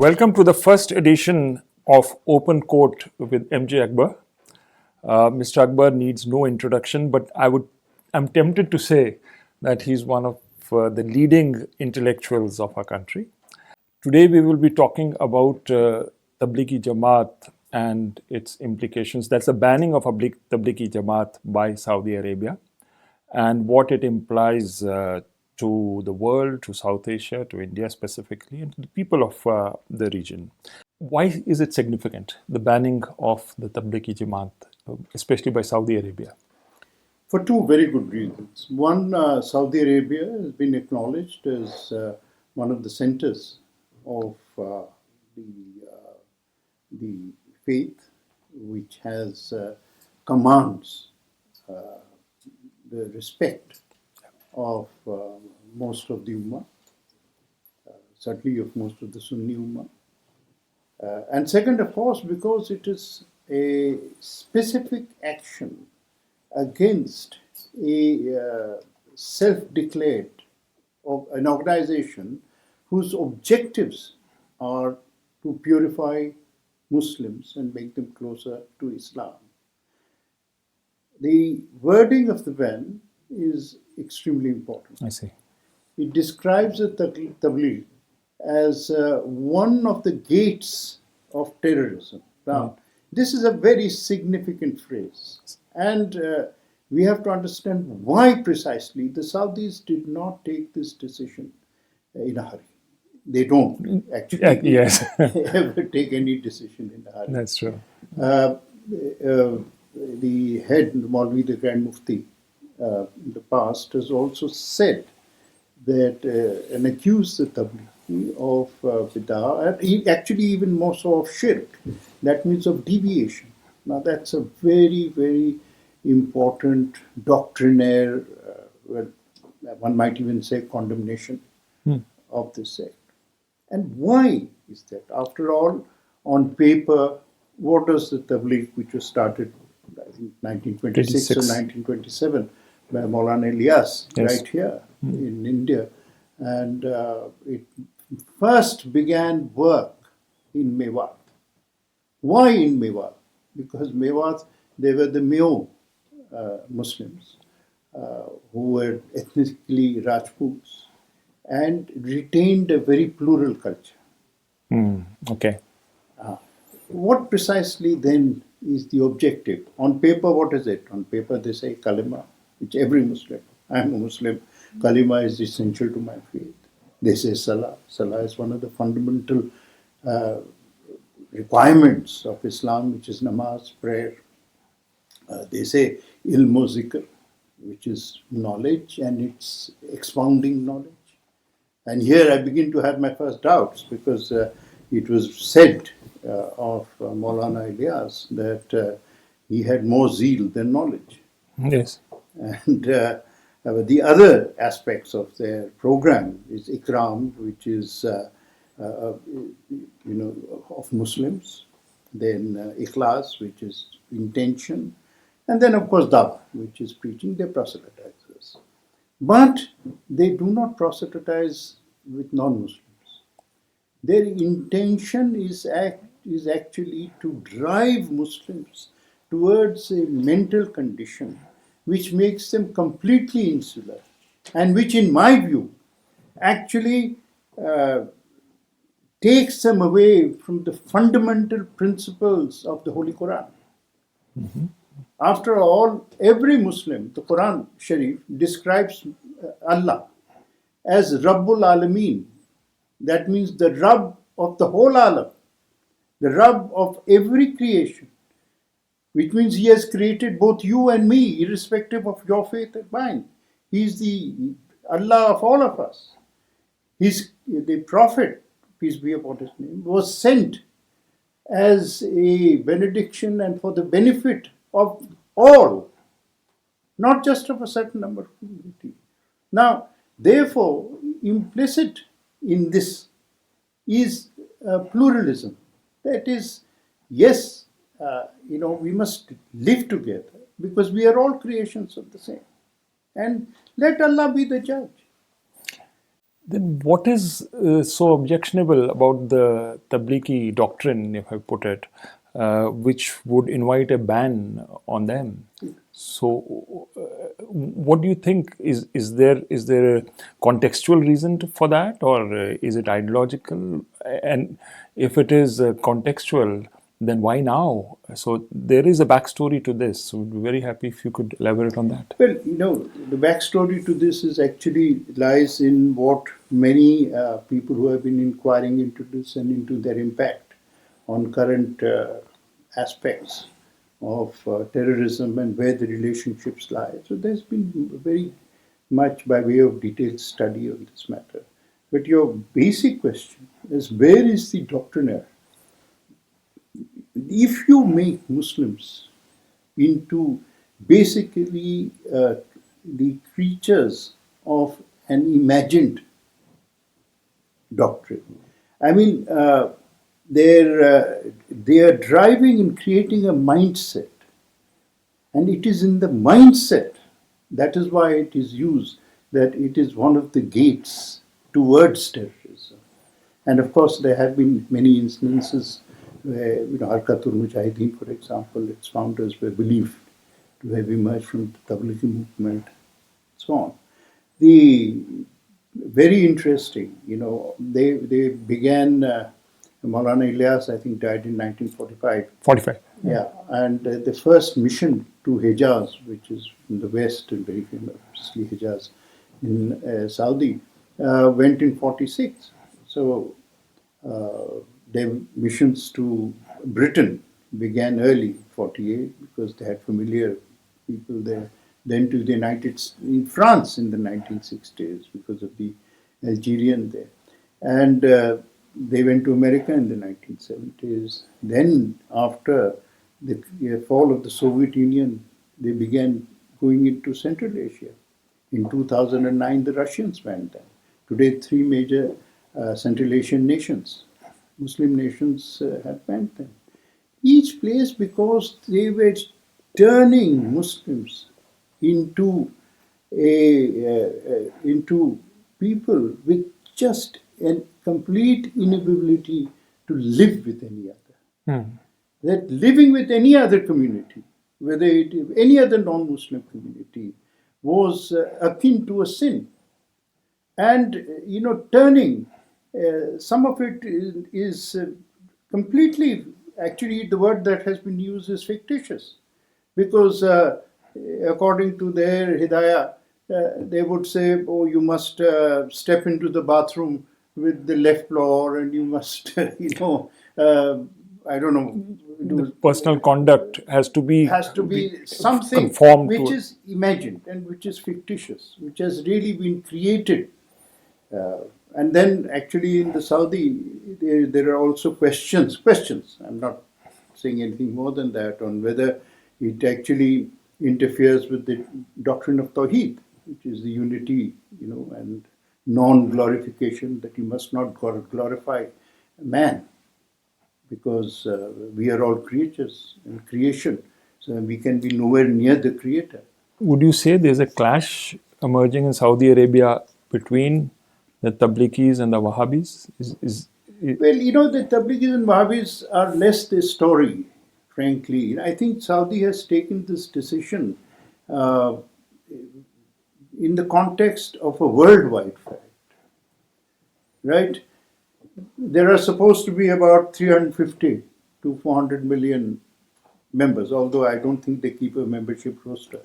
Welcome to the first edition of Open Court with MJ Akbar. Mr. Akbar needs no introduction, but I'm tempted to say that he's one of the leading intellectuals of our country. Today we will be talking about Tablighi Jamaat and its implications. That's the banning of Tablighi Jamaat by Saudi Arabia and what it implies to the world, to South Asia, to India specifically, and to the people of the region. Why is it significant, the banning of the Tablighi Jamaat, especially by Saudi Arabia? For two very good reasons. One, Saudi Arabia has been acknowledged as one of the centers of the faith, which has commands the respect of most of the Ummah, certainly of most of the Sunni Ummah. And second, of course, because it is a specific action against a self-declared an organization whose objectives are to purify Muslims and make them closer to Islam. The wording of the ban is extremely important. I see. It describes the Tabligh as one of the gates of terrorism. Now, this is a very significant phrase. And we have to understand why precisely the Saudis did not take this decision in a hurry. They don't actually ever take any decision in a hurry. That's true. The head, Maulvi, the Grand Mufti, in the past has also said that and accused the Tablighi of bid'ah, and actually even more so of shirk. That means of deviation. Now that's a very, very important doctrinaire, well, one might even say condemnation of this sect. And why is that? After all, on paper, what does the Tabligh, which was started, I think, 1926 or 1927 by Maulana Ilyas, right here in India, and it first began work in Mewat. Why in Mewat? Because Mewat, they were the Meo Muslims who were ethnically Rajputs and retained a very plural culture. Okay. What precisely then is the objective? On paper, what is it? On paper, they say kalima, which every Muslim, I am a Muslim, kalima is essential to my faith. They say salah. Salah is one of the fundamental requirements of Islam, which is namaz, prayer. They say ilm o zikr, which is knowledge, and it's expounding knowledge. And here I begin to have my first doubts, because it was said of Maulana Ilyas that he had more zeal than knowledge. Yes. And the other aspects of their program is Ikram, which is of Muslims, then Ikhlas, which is intention, and then of course Dawah, which is preaching. They proselytize us. But they do not proselytize with non-Muslims. Their intention is actually to drive Muslims towards a mental condition which makes them completely insular, and which, in my view, actually takes them away from the fundamental principles of the Holy Quran. After all, every Muslim, the Quran Sharif, describes Allah as Rabbul Alameen. That means the Rabb of the whole Alam, the Rabb of every creation, which means He has created both you and me, irrespective of your faith and mine. He is the Allah of all of us. The Prophet, peace be upon his name, was sent as a benediction and for the benefit of all, not just of a certain number of people. Now, therefore, implicit in this is pluralism. That is, yes, we must live together because we are all creations of the same. And let Allah be the judge. Then what is so objectionable about the Tablighi doctrine, if I put it, which would invite a ban on them? So, what do you think? Is there a contextual reason for that, or is it ideological? And if it is contextual, then why now? So there is a backstory to this. So we'd be very happy if you could elaborate on that. Well, the backstory to this is actually lies in what many people who have been inquiring into this and into their impact on current aspects of terrorism and where the relationships lie. So there's been very much by way of detailed study on this matter. But your basic question is, where is the doctrinaire? If you make Muslims into basically the creatures of an imagined doctrine, I mean, they are driving and creating a mindset, and it is in the mindset, that is why it is used, that it is one of the gates towards terrorism. And of course, there have been many instances where, Harkatul Mujahideen, for example, its founders were believed to have emerged from the Tablighi movement, so on. The very interesting, they began. Maulana Ilyas, I think, died in 1945. 45. Yeah, and the first mission to Hejaz, which is in the west and very famously Hejaz in Saudi, went in 46. So their missions to Britain began early, 48, because they had familiar people there. Then to the in France in the 1960s because of the Algerian there. And they went to America in the 1970s. Then after the fall of the Soviet Union, they began going into Central Asia. In 2009, the Russians went there. Today, three major Central Asian nations, Muslim nations, have went there. Each place because they were turning Muslims into into people with just a complete inability to live with any other. That living with any other community, whether it any other non-Muslim community, was akin to a sin. And turning some of it is completely, actually the word that has been used is fictitious, because according to their hidayah, they would say, oh, you must step into the bathroom with the left floor, and you must, I don't know. The personal conduct has to be something conformed which to is imagined and which is fictitious, which has really been created. And then actually in the Saudi, there are also questions. I'm not saying anything more than that on whether it actually interferes with the doctrine of Tawheed, which is the unity, and non-glorification, that you must not glorify man, because we are all creatures and creation, so we can be nowhere near the Creator. Would you say there's a clash emerging in Saudi Arabia between the Tablighis and the Wahhabis? Well, the Tablighis and Wahhabis are less the story, frankly. I think Saudi has taken this decision in the context of a worldwide fact, right? There are supposed to be about 350 to 400 million members, although I don't think they keep a membership roster.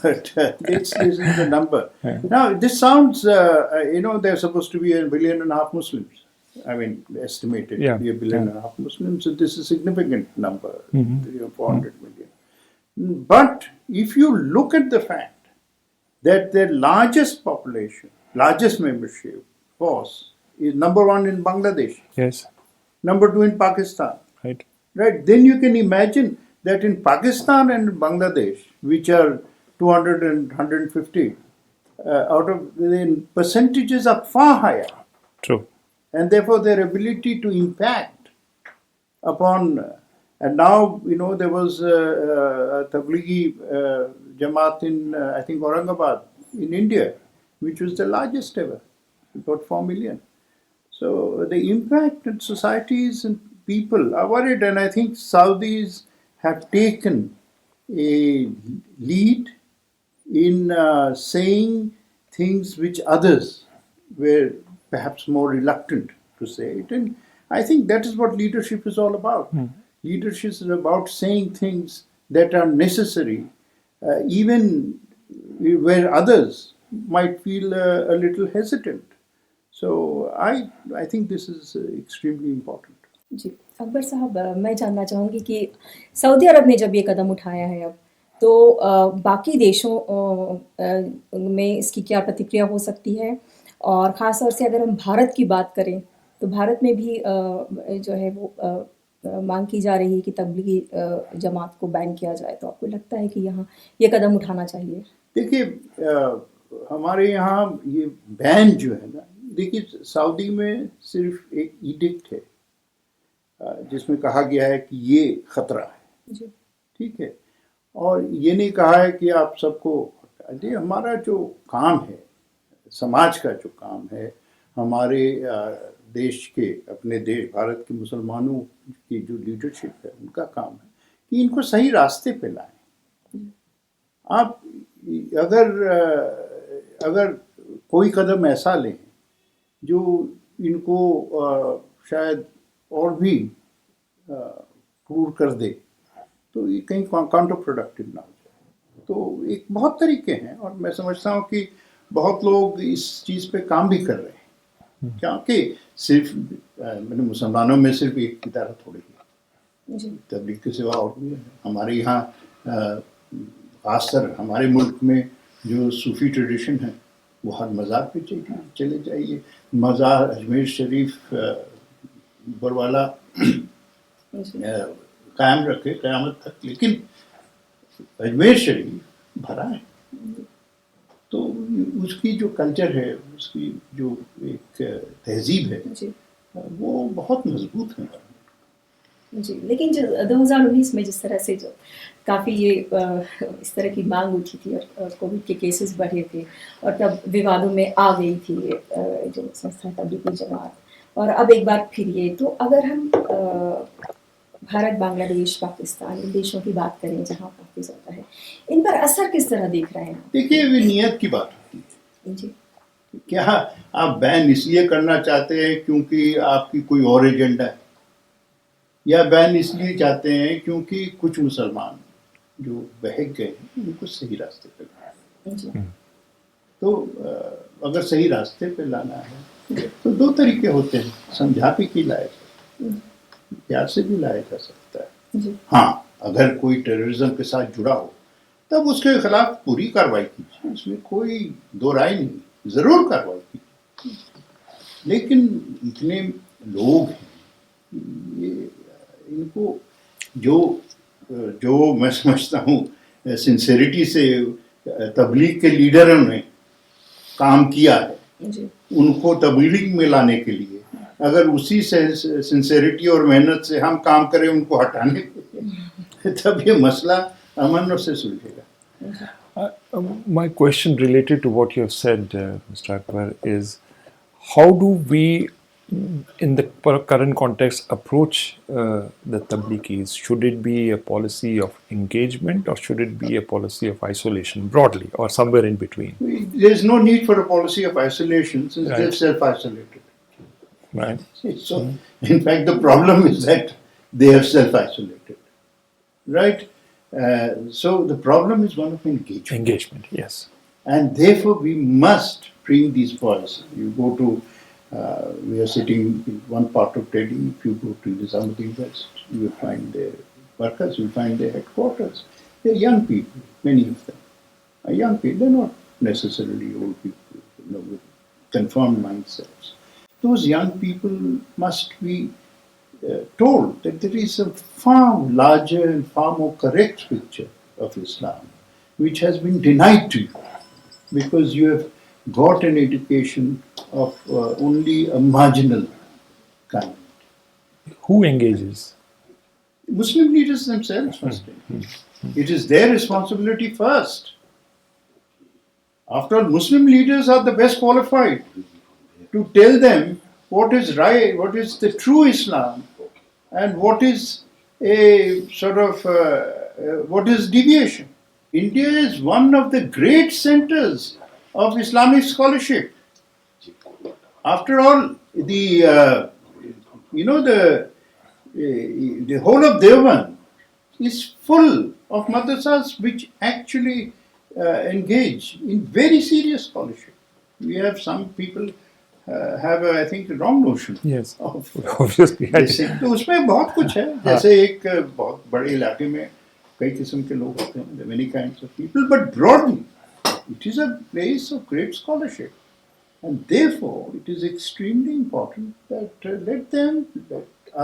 But this is the number. Yeah. Now, this sounds, they're supposed to be 1.5 billion Muslims. I mean, estimated to be 1.5 billion Muslims. So this is a significant number, 400 million. But if you look at the fact that their largest population, largest membership force is number one in Bangladesh. Yes. Number two in Pakistan. Right. Right. Then you can imagine that in Pakistan and Bangladesh, which are 200 and 150, out of the percentages are far higher. True. And therefore their ability to impact upon, and now, there was a Tablighi Jamaat in, I think, Aurangabad in India, which was the largest ever. about 4 million. So the impact on societies and people are worried, and I think Saudis have taken a lead in saying things which others were perhaps more reluctant to say it. And I think that is what leadership is all about. Leadership is about saying things that are necessary, even where others might feel a little hesitant. So I think this is extremely important. जी अकबर साहब, मैं जानना चाहूँगी कि Saudi अरब ने जब ये कदम उठाया है अब, तो बाकी देशों में इसकी क्या प्रतिक्रिया हो सकती है, और ख़ास तौर से अगर हम भारत की बात करें तो भारत में भी जो है वो मांग की जा रही है कि तबलीगी जमात को बैन किया जाए, तो आपको लगता है कि यहाँ ये कदम उठाना चाहिए? देखिए हमारे यहाँ ये बैन जो है ना, देखिए सऊदी में सिर्फ एक इडिक्ट है जिसमें कहा गया है कि ये खतरा है, जी ठीक है, और ये नहीं कहा है कि आप सबको, ये हमारा जो काम है, समाज का जो काम है, हमारे देश के, अपने देश भारत के मुसलमानों की जो लीडरशिप है उनका काम है कि इनको सही रास्ते पे लाएं. आप अगर कोई कदम ऐसा लें जो इनको शायद और भी क्रूर कर दे, तो ये कहीं काउंटर प्रोडक्टिव ना हो जाए. तो एक बहुत तरीके हैं, और मैं समझता हूँ कि बहुत लोग इस चीज़ पे काम भी कर रहे हैं, क्योंकि सिर्फ मैंने मुसलमानों में सिर्फ एक की तरह थोड़ी है, तबलीग के सिवा और भी है. हमारे यहाँ खासकर हमारे मुल्क में जो सूफी ट्रेडिशन है वो हर मज़ार पे चले जाइए. मज़ार अजमेर शरीफ बरवाला कायम रखे क़यामत तक, लेकिन अजमेर शरीफ भरा है. तो उसकी जो कल्चर है, उसकी जो एक तहजीब है, वो बहुत मजबूत है जी. लेकिन जो 2019 में जिस तरह से जो काफ़ी ये इस तरह की मांग उठी थी और कोविड के केसेस बढ़े थे, और तब विवादों में आ गई थी जो संस्था तबलीगी जमात, और अब एक बार फिर ये, तो अगर हम भारत, बांग्लादेश, पाकिस्तान, इन देशों की बात करें जहाँ काफ़ी ज़्यादा है, इन पर असर किस तरह देख रहे हैं? देखिए ये नीयत की बात होती है जी. क्या आप बैन इसलिए करना चाहते हैं क्योंकि आपकी कोई और एजेंडा है, या बैन इसलिए चाहते हैं क्योंकि कुछ मुसलमान जो बहक गए हैं उनको सही रास्ते पे लाना है. तो अगर सही रास्ते पे लाना है तो दो तरीके होते हैं. समझा के लाया जा, प्यार से भी लाया जा सकता है. हाँ, अगर कोई टेररिज्म के साथ जुड़ा हो तब उसके खिलाफ पूरी कार्रवाई कीजिए, इसमें कोई दो राय नहीं, ज़रूर कार्रवाई कीजिए. लेकिन इतने लोग हैं, ये इनको जो मैं समझता हूँ सिंसेरिटी से तबलीग के लीडरों ने काम किया है, उनको तबलीग में लाने के लिए अगर उसी से सिंसेरिटी और मेहनत से हम काम करें उनको हटाने के लिए, तब ये मसला अमन से सुलझेगा. My question related to what you have said, Mr. Akbar, is how do we, in the current context, approach the Tabligis? Should it be a policy of engagement, or should it be a policy of isolation broadly, or somewhere in between? There is no need for a policy of isolation since they have self-isolated. Right. So, in fact, the problem is that they have self-isolated. Right? So the problem is one of engagement. Engagement, yes. And therefore we must bring these policies. You go to, we are sitting in one part of Delhi. If you go to Nizamuddin West, you will find their workers, you will find their headquarters. They're young people, many of them are young people. They're not necessarily old people, with confirmed mindsets. Those young people must be told that there is a far larger and far more correct picture of Islam, which has been denied to you because you have got an education of only a marginal kind. Who engages? Muslim leaders themselves must engage. It is their responsibility first. After all, Muslim leaders are the best qualified to tell them what is right, what is the true Islam, and what is a sort of what is deviation. India is one of the great centers of Islamic scholarship. After all, the whole of Deoband is full of madrasas which actually engage in very serious scholarship. We have some people have I think a wrong notion Yes, of obviously. जैसे तो उसमें बहुत कुछ है जैसे एक बहुत बड़े इलाके में कई किस्म के लोग होते हैं many kinds of people, but broadly it is a place of great scholarship, and therefore it is extremely important that let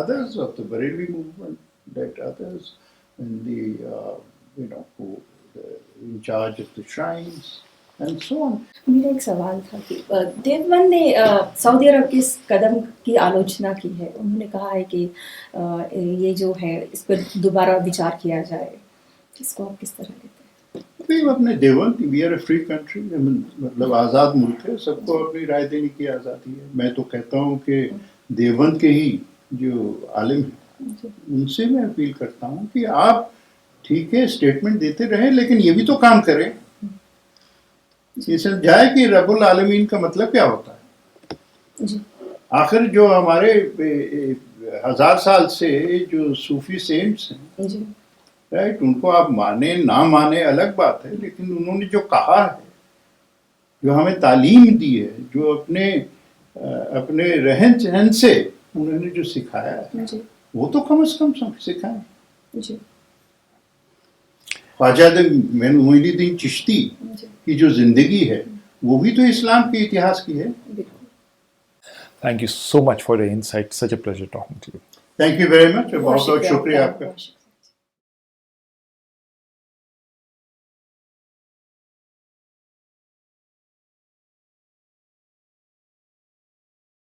others of the Barelvi movement, let others in the who in charge of the shrines and so on. मेरा एक सवाल था कि देवबंद ने Saudi अरब के इस कदम की आलोचना की है. उन्होंने कहा है कि ये जो है इस पर दोबारा विचार किया जाए. इसको आप किस तरह लेते हैं? भाई अपने Deoband, we are a free country, मतलब आज़ाद मुल्क है, सबको अपनी राय देने की आज़ादी है. मैं तो कहता हूँ कि देवबंद के ही जो आलिम हैं उनसे मैं अपील करता हूँ कि आप ठीक है स्टेटमेंट देते रहें, लेकिन ये भी तो काम करें. ये समझाए कि रब्बुल आलमीन का मतलब क्या होता है. आखिर जो हमारे 1000 साल से जो सूफी सेंट्स हैं, राइट, उनको आप माने ना माने अलग बात है, लेकिन उन्होंने जो कहा है, जो हमें तालीम दी है, जो अपने रहन सहन से उन्होंने जो सिखाया है, वो तो कम से कम सिखाएं. ख्वाजा मोइनुद्दीन चिश्ती की जो जिंदगी है वो भी तो इस्लाम के इतिहास की है. Thank you so much for the insight. Such a pleasure talking to you. Thank you very much. बहुत बहुत शुक्रिया आपका.